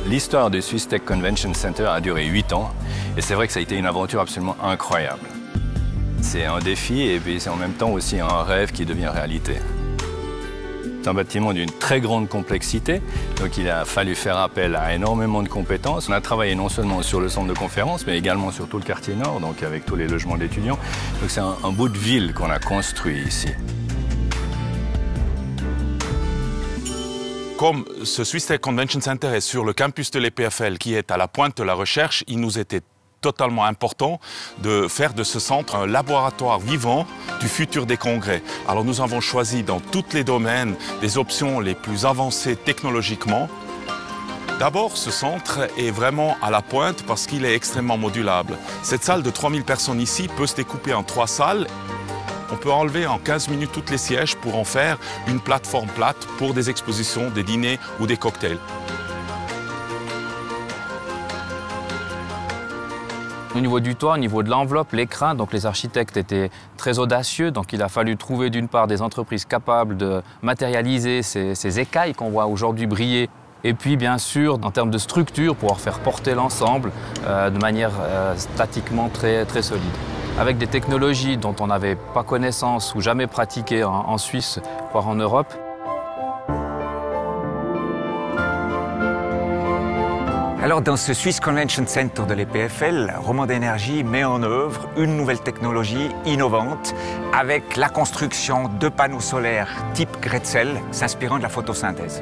L'histoire du Swiss Tech Convention Center a duré 8 ans et c'est vrai que ça a été une aventure absolument incroyable. C'est un défi et puis c'est en même temps aussi un rêve qui devient réalité. C'est un bâtiment d'une très grande complexité, donc il a fallu faire appel à énormément de compétences. On a travaillé non seulement sur le centre de conférence, mais également sur tout le quartier nord, donc avec tous les logements d'étudiants. Donc c'est un bout de ville qu'on a construit ici. Comme ce Swiss Tech Convention Center est sur le campus de l'EPFL qui est à la pointe de la recherche, il nous était totalement important de faire de ce centre un laboratoire vivant du futur des congrès. Alors nous avons choisi dans tous les domaines des options les plus avancées technologiquement. D'abord, ce centre est vraiment à la pointe parce qu'il est extrêmement modulable. Cette salle de 3000 personnes ici peut se découper en 3 salles. On peut enlever en 15 minutes tous les sièges pour en faire une plateforme plate pour des expositions, des dîners ou des cocktails. Au niveau du toit, au niveau de l'enveloppe, l'écrin, donc les architectes étaient très audacieux, donc il a fallu trouver d'une part des entreprises capables de matérialiser ces écailles qu'on voit aujourd'hui briller, et puis bien sûr, en termes de structure, pouvoir faire porter l'ensemble de manière statiquement très solide. Avec des technologies dont on n'avait pas connaissance ou jamais pratiquées en Suisse, voire en Europe. Alors dans ce Swiss Convention Center de l'EPFL, Romande Énergie met en œuvre une nouvelle technologie innovante avec la construction de panneaux solaires type Grätzel s'inspirant de la photosynthèse.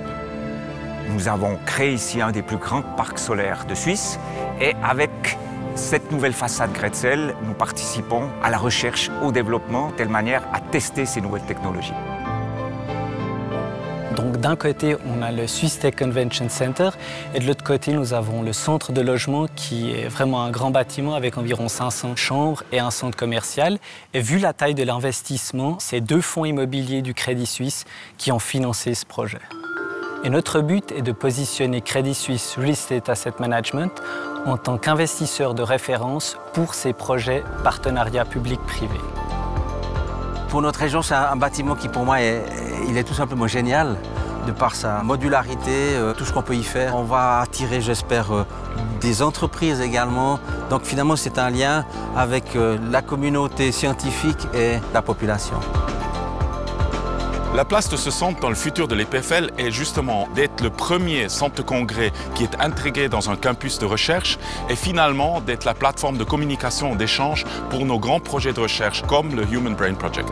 Nous avons créé ici un des plus grands parcs solaires de Suisse et avec cette nouvelle façade Grätzel, nous participons à la recherche, au développement, de telle manière à tester ces nouvelles technologies. Donc d'un côté, on a le Swiss Tech Convention Center et de l'autre côté, nous avons le centre de logement qui est vraiment un grand bâtiment avec environ 500 chambres et un centre commercial. Et vu la taille de l'investissement, c'est 2 fonds immobiliers du Crédit Suisse qui ont financé ce projet. Et notre but est de positionner Crédit Suisse Real Estate Asset Management en tant qu'investisseur de référence pour ces projets partenariats public-privé. Pour notre région, c'est un bâtiment qui, pour moi, il est tout simplement génial, de par sa modularité, tout ce qu'on peut y faire. On va attirer, j'espère, des entreprises également. Donc finalement, c'est un lien avec la communauté scientifique et la population. La place de ce centre dans le futur de l'EPFL est justement d'être le premier centre de congrès qui est intégré dans un campus de recherche et finalement d'être la plateforme de communication et d'échange pour nos grands projets de recherche comme le Human Brain Project.